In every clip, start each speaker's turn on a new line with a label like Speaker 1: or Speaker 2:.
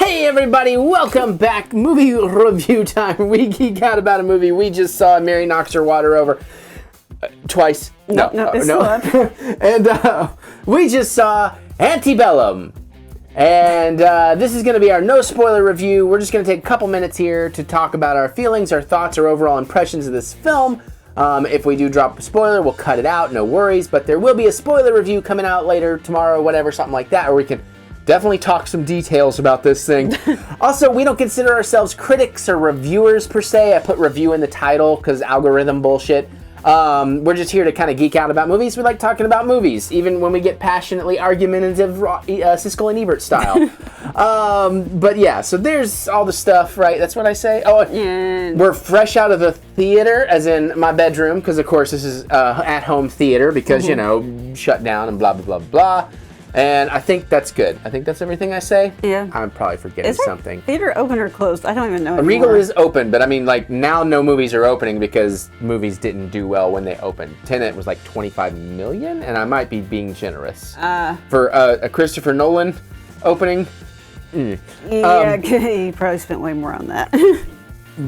Speaker 1: Hey everybody, welcome back. Movie review time. We geek out about a movie we just saw. Mary knocks her water over twice.
Speaker 2: No, it's still up.
Speaker 1: And we just saw Antebellum. And this is going to be our no spoiler review. We're just going to take a couple minutes here to talk about our feelings, our thoughts, our overall impressions of this film. If we do drop a spoiler, we'll cut it out, no worries. But there will be a spoiler review coming out later, tomorrow, whatever, something like that, where we can definitely talk some details about this thing. Also, we don't consider ourselves critics or reviewers per se. I put review in the title because algorithm bullshit. We're just here to kind of geek out about movies. We like talking about movies, even when we get passionately argumentative Siskel and Ebert style. But yeah, so there's all the stuff, right? That's what I say. Oh, we're fresh out of the theater, as in my bedroom, because of course this is at-home theater because, you know, shut down and blah, blah, blah, blah. And I think that's good. I think that's everything I say.
Speaker 2: Yeah.
Speaker 1: I'm probably forgetting something.
Speaker 2: Theater open or closed? I don't even know anymore.
Speaker 1: Regal is open, but I mean, like, now no movies are opening because movies didn't do well when they opened. Tenet was like 25 million, and I might be being generous. For a Christopher Nolan opening.
Speaker 2: Yeah, he probably spent way more on that.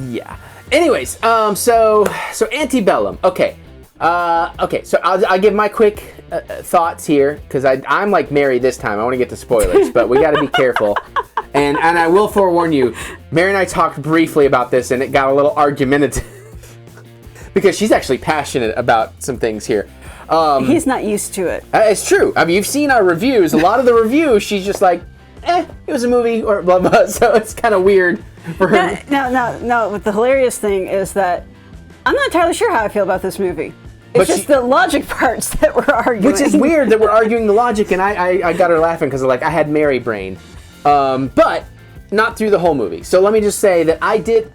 Speaker 1: Yeah. Anyways, so Antebellum. Okay. So I'll give my quick thoughts here, because I'm like Mary this time. I want to get to spoilers, but we got to be careful. And I will forewarn you, Mary and I talked briefly about this, and it got a little argumentative because she's actually passionate about some things here.
Speaker 2: He's not used to it.
Speaker 1: It's true. I mean, you've seen our reviews. A lot of the reviews, she's just like, it was a movie, or blah, blah. So it's kind of weird for her.
Speaker 2: No. But the hilarious thing is that I'm not entirely sure how I feel about this movie. It's just the logic parts that we're arguing.
Speaker 1: Which is weird that we're arguing the logic, and I got her laughing because like I had Mary brain. But not through the whole movie. So let me just say that I did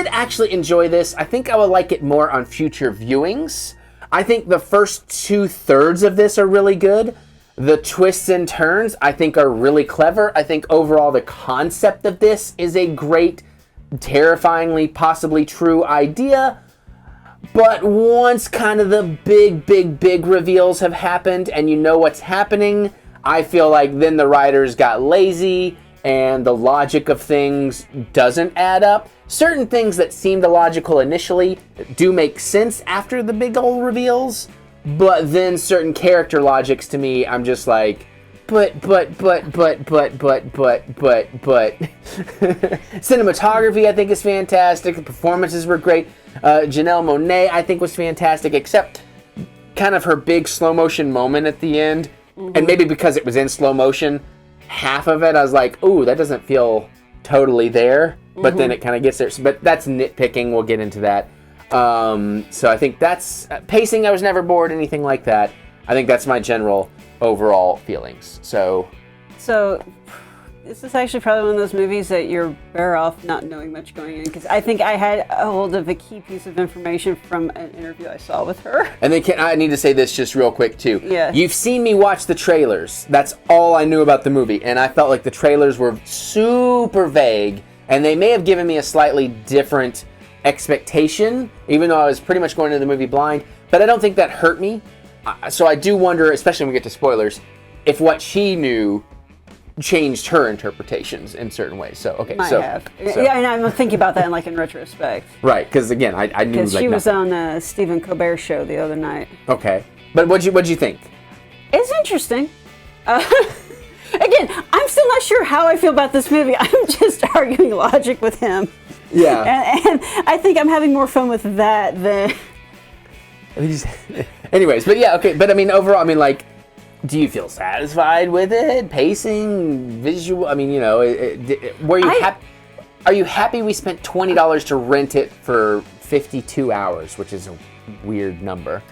Speaker 1: actually enjoy this. I think I would like it more on future viewings. I think the first 2/3 of this are really good. The twists and turns I think are really clever. I think overall the concept of this is a great, terrifyingly possibly true idea. But once kind of the big reveals have happened and you know what's happening, I feel like then the writers got lazy and the logic of things doesn't add up. Certain things that seemed illogical initially do make sense after the big old reveals, but then certain character logics to me, I'm just like, but. Cinematography, I think, is fantastic. The performances were great. Janelle Monáe, I think, was fantastic, except kind of her big slow motion moment at the end. Mm-hmm. And maybe because it was in slow motion, half of it, I was like, ooh, that doesn't feel totally there. But then it kind of gets there. But that's nitpicking. We'll get into that. So I think that's pacing. I was never bored, anything like that. I think that's my general overall feelings. So this is actually probably one of those movies that you're better off not knowing much going in, because I think I had a hold of a key piece of information from an interview I saw with her. And then I need to say this just real quick too.
Speaker 2: Yeah.
Speaker 1: You've seen me watch the trailers. That's all I knew about the movie, and I felt like the trailers were super vague, and they may have given me a slightly different expectation, even though I was pretty much going into the movie blind. But I don't think that hurt me. So I do wonder, especially when we get to spoilers, if what she knew changed her interpretations in certain ways. So okay,
Speaker 2: Might have. Yeah, and I'm thinking about that in retrospect.
Speaker 1: Right, because again, I knew
Speaker 2: because she was on Stephen Colbert's show the other night.
Speaker 1: Okay, but what'd you think?
Speaker 2: It's interesting. Again, I'm still not sure how I feel about this movie. I'm just arguing logic with him.
Speaker 1: Yeah,
Speaker 2: and I think I'm having more fun with that than.
Speaker 1: Anyways, but yeah, okay. But I mean, overall, I mean, like, do you feel satisfied with it? Pacing, visual? I mean, you know, were you happy? Are you happy we spent $20 to rent it for 52 hours, which is a weird number?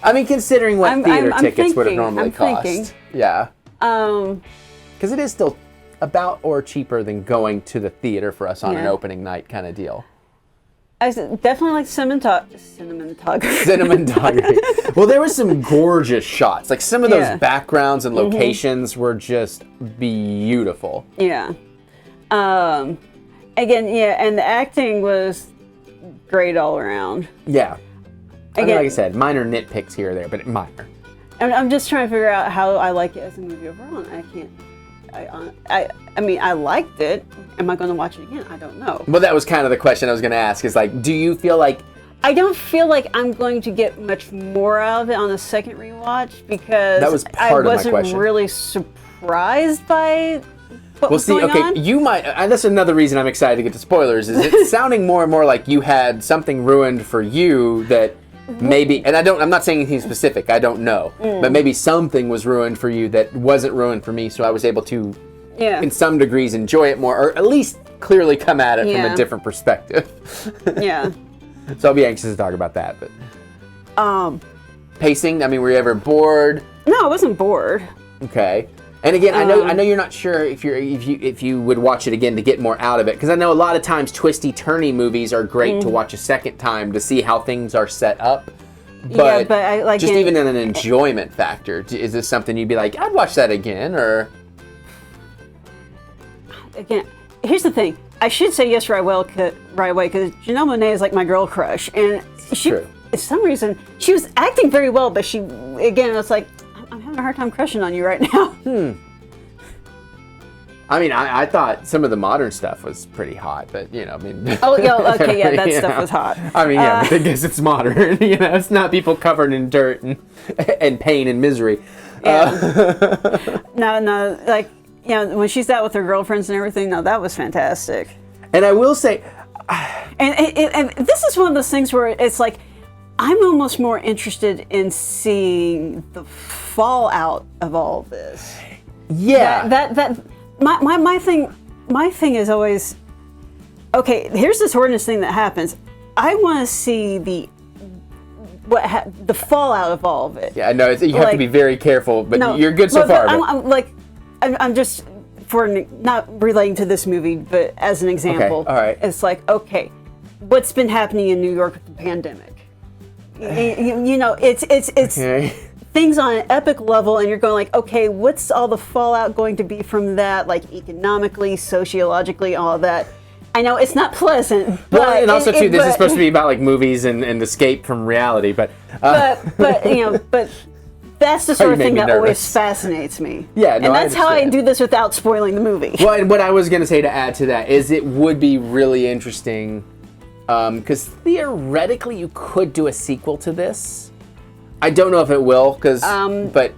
Speaker 1: I mean, considering what theater tickets would have normally cost. Yeah. Because it is still about or cheaper than going to the theater for us on an opening night kind of deal.
Speaker 2: I definitely like cinematography.
Speaker 1: Well, there were some gorgeous shots. Like some of those backgrounds and locations were just beautiful.
Speaker 2: Yeah. Again, and the acting was great all around.
Speaker 1: Yeah. I mean, like I said, minor nitpicks here or there, but minor.
Speaker 2: I'm just trying to figure out how I like it as a movie overall, and I can't I mean, I liked it. Am I going to watch it again? I don't know.
Speaker 1: Well, that was kind of the question I was going to ask. Is like, do you feel like?
Speaker 2: I don't feel like I'm going to get much more out of it on the second rewatch because
Speaker 1: that was part of my question.
Speaker 2: I wasn't really surprised by what was
Speaker 1: see,
Speaker 2: going
Speaker 1: okay,
Speaker 2: on.
Speaker 1: you might. That's another reason I'm excited to get to spoilers. Is it's sounding more and more like you had something ruined for you that maybe, and I'm not saying anything specific. I don't know, but maybe something was ruined for you that wasn't ruined for me. So I was able to, in some degrees, enjoy it more, or at least clearly come at it from a different perspective.
Speaker 2: Yeah.
Speaker 1: So I'll be anxious to talk about that. But pacing. I mean, were you ever bored?
Speaker 2: No, I wasn't bored.
Speaker 1: Okay. And again, I know you're not sure if you would watch it again to get more out of it, because I know a lot of times twisty turny movies are great to watch a second time to see how things are set up. But,
Speaker 2: I like
Speaker 1: just even in an enjoyment factor, is this something you'd be like, I'd watch that again, or?
Speaker 2: Again, here's the thing. I should say yes right away because Janelle Monáe is like my girl crush, and she,
Speaker 1: True.
Speaker 2: for some reason, she was acting very well, but she, again, it's like, I'm having a hard time crushing on you right now.
Speaker 1: I mean, I thought some of the modern stuff was pretty hot, but I mean.
Speaker 2: Oh, yeah, okay, yeah, that stuff was hot.
Speaker 1: I mean, but I guess it's modern. It's not people covered in dirt and pain and misery.
Speaker 2: Yeah. No, like, when she's out with her girlfriends and everything, no, that was fantastic.
Speaker 1: And I will say,
Speaker 2: and this is one of those things where it's like, I'm almost more interested in seeing the fallout of all this.
Speaker 1: Yeah.
Speaker 2: My thing is always, okay, here's this horrendous thing that happens. I want to see the fallout of all of it.
Speaker 1: Yeah, no, you have to be very careful, but you're good so far.
Speaker 2: I'm just, for not relating to this movie, but as an example,
Speaker 1: okay, all right.
Speaker 2: It's like, okay, what's been happening in New York with the pandemic? It's
Speaker 1: okay.
Speaker 2: Things on an epic level, and you're going like, okay, what's all the fallout going to be from that, like economically, sociologically, all of that. I know it's not pleasant, but
Speaker 1: well, and also too, this is supposed to be about like movies and escape from reality, but that's the sort of thing that always fascinates me. Yeah, no,
Speaker 2: and that's how I do this without spoiling the movie.
Speaker 1: Well, and what I was going to say to add to that is it would be really interesting, because theoretically you could do a sequel to this. I don't know if it will, but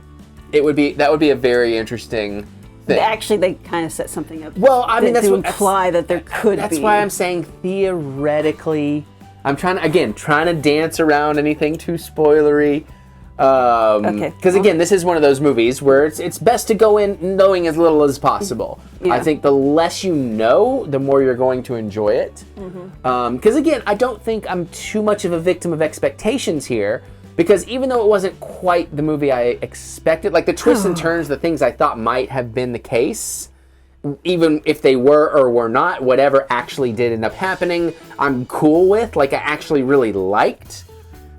Speaker 1: that would be a very interesting thing.
Speaker 2: Actually, they kind of set something up.
Speaker 1: Well, I mean,
Speaker 2: to imply that there could be.
Speaker 1: That's why I'm saying theoretically. I'm trying to dance around anything too spoilery.
Speaker 2: Okay.
Speaker 1: Because again, this is one of those movies where it's best to go in knowing as little as possible. Yeah. I think the less you know, the more you're going to enjoy it. Because again, I don't think I'm too much of a victim of expectations here. Because even though it wasn't quite the movie I expected, like the twists and turns, the things I thought might have been the case, even if they were or were not, whatever actually did end up happening, I'm cool with. Like I actually really liked.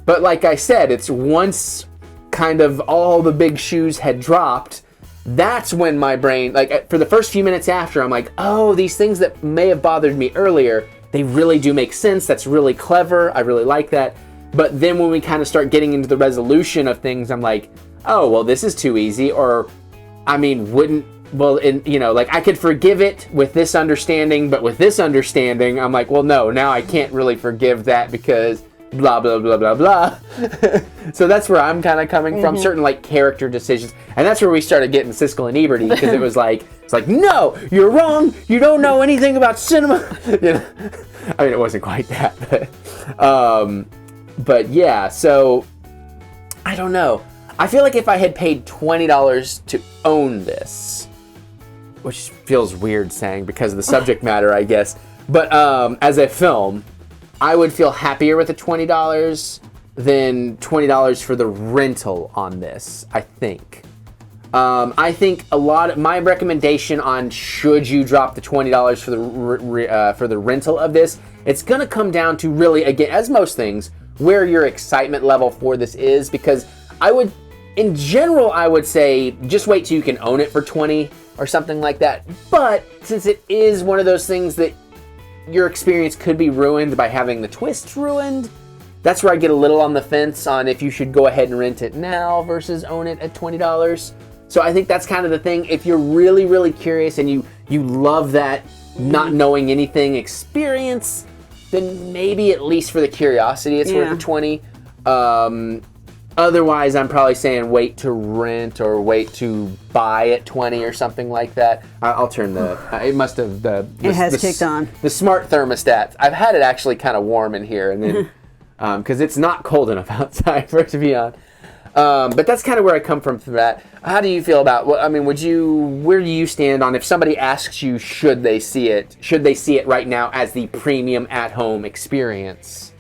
Speaker 1: But like I said, it's once kind of all the big shoes had dropped, that's when my brain, like for the first few minutes after, I'm like, oh, these things that may have bothered me earlier, they really do make sense. That's really clever. I really like that. But then when we kind of start getting into the resolution of things, I'm like, oh, well, this is too easy. Or, I mean, like I could forgive it with this understanding, but with this understanding, I'm like, well, no, now I can't really forgive that because blah, blah, blah, blah, blah. So that's where I'm kind of coming from, certain like character decisions. And that's where we started getting Siskel and Ebert because it's like, no, you're wrong. You don't know anything about cinema. I mean, it wasn't quite that, but yeah, so I don't know. I feel like if I had paid $20 to own this, which feels weird saying because of the subject matter, I guess, but as a film, I would feel happier with the $20 than $20 for the rental on this, I think. I think my recommendation on should you drop the $20 for the rental of this, it's going to come down to really, again, as most things, where your excitement level for this is, because in general, I would say just wait till you can own it for $20 or something like that. But since it is one of those things that your experience could be ruined by having the twists ruined, that's where I get a little on the fence on if you should go ahead and rent it now versus own it at $20. So I think that's kind of the thing. If you're really, really curious and you love that not knowing anything experience, then maybe at least for the curiosity, it's worth a 20. Otherwise, I'm probably saying wait to rent or wait to buy at 20 or something like that. I'll turn the. It must have
Speaker 2: It has kicked on.
Speaker 1: The smart thermostat. I've had it actually kind of warm in here, and then because it's not cold enough outside for it to be on. But that's kind of where I come from for that. How do you feel about? I mean, where do you stand on if somebody asks you, should they see it? Should they see it right now as the premium at-home experience?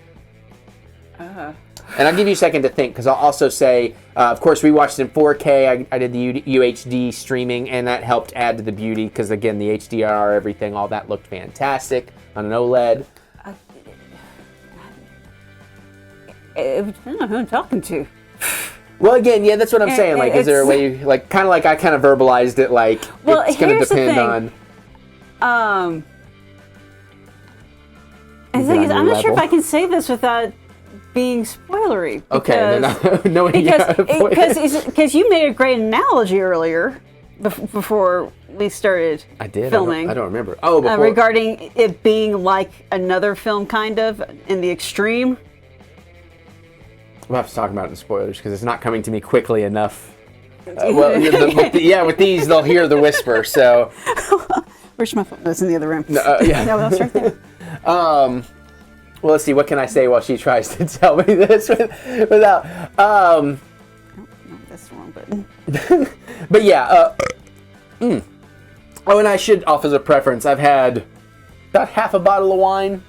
Speaker 1: And I'll give you a second to think, because I'll also say, of course, we watched it in 4K. I did the UHD streaming, and that helped add to the beauty, because, again, the HDR, everything, all that looked fantastic on an OLED.
Speaker 2: It depends on who I'm talking to.
Speaker 1: Well, again, yeah, that's what I'm saying. Like, is there a way, like, kind of like I kind of verbalized it, like,
Speaker 2: well,
Speaker 1: it's going to depend
Speaker 2: on... the thing is, I'm not sure if I can say this without being spoilery. Because you made a great analogy earlier before we started filming.
Speaker 1: I don't remember. Oh, before.
Speaker 2: Regarding it being like another film, kind of, in the extreme.
Speaker 1: We'll have to talk about it in spoilers because it's not coming to me quickly enough. With these, they'll hear the whisper, so.
Speaker 2: Where's my phone? That's in the other room.
Speaker 1: No,
Speaker 2: that's right there.
Speaker 1: Well, let's see. What can I say while she tries to tell me this without?
Speaker 2: No, that's the wrong button.
Speaker 1: But yeah. Oh, and I should offer as a preference. I've had about half a bottle of wine.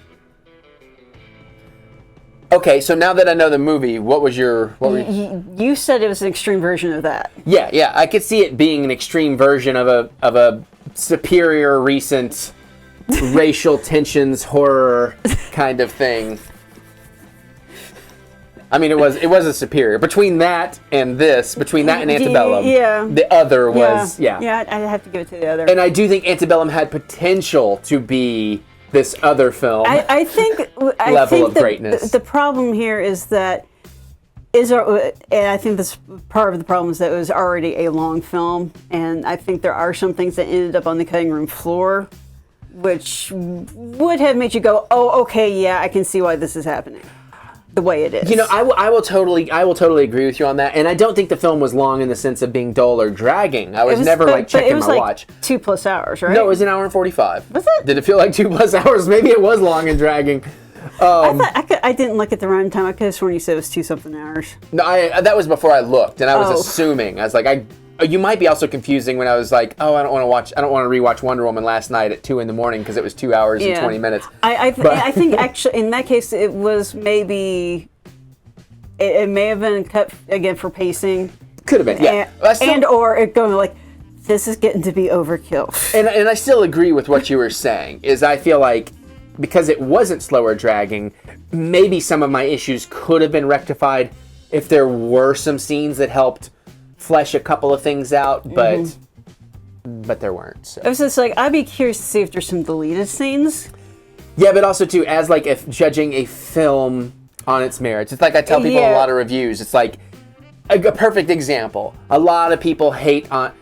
Speaker 1: Okay, so now that I know the movie,
Speaker 2: You said it was an extreme version of that.
Speaker 1: Yeah. I could see it being an extreme version of a superior recent racial tensions horror kind of thing. I mean, it was a superior between that and this, between that and Antebellum.
Speaker 2: Yeah.
Speaker 1: The other was
Speaker 2: Yeah, I have to give it to the other.
Speaker 1: And I do think Antebellum had potential to be this other film.
Speaker 2: I think
Speaker 1: greatness.
Speaker 2: The problem here is that and I think this part of the problem is that it was already a long film, and I think there are some things that ended up on the cutting room floor, which would have made you go, "Oh, okay, yeah, I can see why this is happening." The way it is.
Speaker 1: You know, I will totally agree with you on that, and I don't think the film was long in the sense of being dull or dragging. I was never checking my watch.
Speaker 2: 2+ hours, right?
Speaker 1: No, it was an hour and 45.
Speaker 2: Was it?
Speaker 1: Did it feel like 2+ hours? Maybe it was long and dragging.
Speaker 2: I didn't look at the runtime. I could have sworn you said it was 2-something hours.
Speaker 1: No, that was before I looked, and I was assuming. I was like, you might be also confusing when I was like, I don't want to rewatch Wonder Woman last night at 2 a.m. because it was 2 hours and 20 minutes.
Speaker 2: I think actually in that case it was maybe it may have been cut again for pacing.
Speaker 1: Could have been, yeah.
Speaker 2: Or it going like, this is getting to be overkill.
Speaker 1: And I still agree with what you were saying. Is I feel like because it wasn't slow or dragging, maybe some of my issues could have been rectified if there were some scenes that helped flesh a couple of things out, but there weren't. So.
Speaker 2: I was just like, I'd be curious to see if there's some deleted scenes.
Speaker 1: Yeah, but also too, as like if judging a film on its merits, it's like I tell people in a lot of reviews. It's like a perfect example. A lot of people hate on,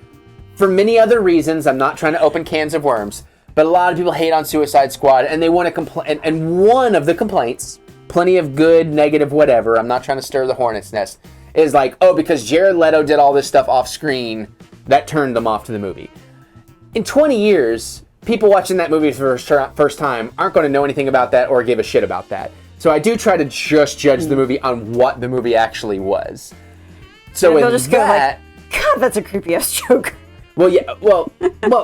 Speaker 1: for many other reasons. I'm not trying to open cans of worms, but a lot of people hate on Suicide Squad, and they want to complain. And one of the complaints, plenty of good, negative, whatever. I'm not trying to stir the hornet's nest. Is like, because Jared Leto did all this stuff off screen, that turned them off to the movie. In 20 years, people watching that movie for the first time aren't going to know anything about that or give a shit about that. So I do try to just judge the movie on what the movie actually was. So in that...
Speaker 2: God, that's a creepy-ass joke.
Speaker 1: Well, yeah, well,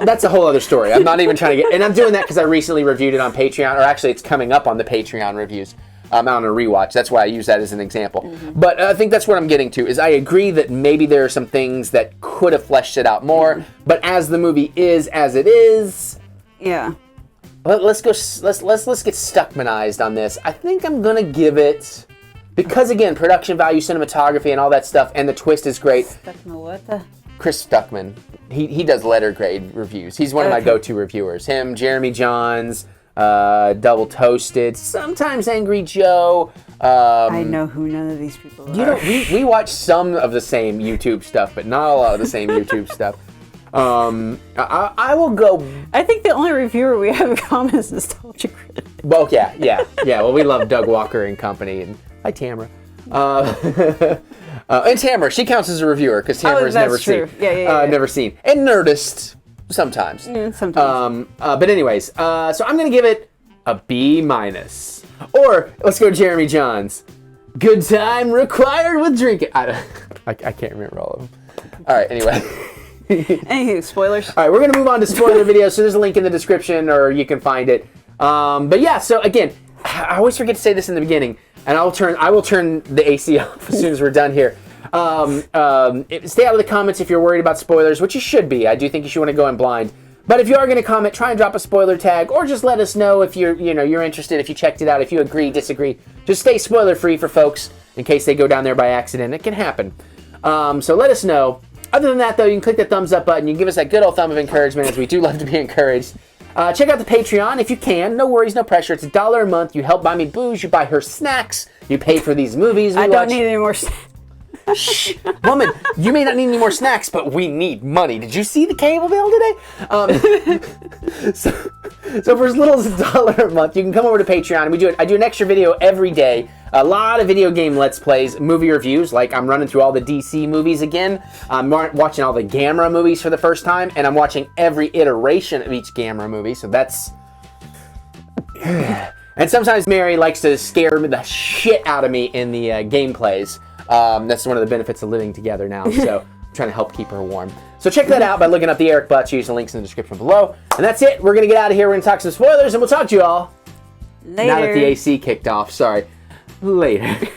Speaker 1: that's a whole other story. I'm not even trying to get... And I'm doing that because I recently reviewed it on Patreon, or actually it's coming up on the Patreon reviews. I'm on a rewatch. That's why I use that as an example. But I think that's what I'm getting to, is I agree that maybe there are some things that could have fleshed it out more, but as the movie is as it is...
Speaker 2: Yeah.
Speaker 1: Let's get Stuckmanized on this. I think I'm going to give it... Because, again, production value, cinematography, and all that stuff, and the twist is great.
Speaker 2: Stuckman what?
Speaker 1: Chris Stuckman. He does letter grade reviews. He's one of my go-to reviewers. Him, Jeremy Johns... Double Toasted, sometimes Angry Joe.
Speaker 2: I know who none of these people are.
Speaker 1: We watch some of the same YouTube stuff, but not a lot of the same YouTube stuff. I will go.
Speaker 2: I think the only reviewer we have in common is Nostalgia Critic.
Speaker 1: Well, yeah. Well, we love Doug Walker and company, and hi Tamara. And Tamara, she counts as a reviewer because Tamara's never
Speaker 2: true.
Speaker 1: seen.
Speaker 2: Yeah.
Speaker 1: Never seen. And Nerdist sometimes.
Speaker 2: Sometimes.
Speaker 1: But anyways, so I'm gonna give it a B-. Or let's go Jeremy Johns. Good time required with drinking. I can't remember all of them. All right. Anyway.
Speaker 2: Anywho, spoilers.
Speaker 1: All right, we're gonna move on to spoiler videos. So there's a link in the description, or you can find it. But yeah, so again, I always forget to say this in the beginning, and I will turn the AC off as soon as we're done here. Stay out of the comments if you're worried about spoilers, which you should be. I do think you should want to go in blind. But if you are going to comment, try and drop a spoiler tag, or just let us know if you're interested, if you checked it out, if you agree, disagree. Just stay spoiler free for folks in case they go down there by accident. It can happen. So let us know. Other than that, though, you can click the thumbs up button. You can give us that good old thumb of encouragement, as we do love to be encouraged. Check out the Patreon if you can. No worries, no pressure. It's $1 a month. You help buy me booze. You buy her snacks. You pay for these movies.
Speaker 2: I don't need any more snacks.
Speaker 1: Shh, woman, you may not need any more snacks, but we need money. Did you see the cable bill today? So for as little as $1 a month, you can come over to Patreon. And I do an extra video every day. A lot of video game Let's Plays, movie reviews, like I'm running through all the DC movies again. I'm watching all the Gamera movies for the first time, and I'm watching every iteration of each Gamera movie, so that's... And sometimes Mary likes to scare the shit out of me in the gameplays. That's one of the benefits of living together now, so I'm trying to help keep her warm. So check that out by looking up the Eric Butts. Use the links in the description below. And that's it. We're going to get out of here. We're going to talk some spoilers, and we'll talk to you all
Speaker 2: Later.
Speaker 1: now that the AC kicked off. Sorry. Later.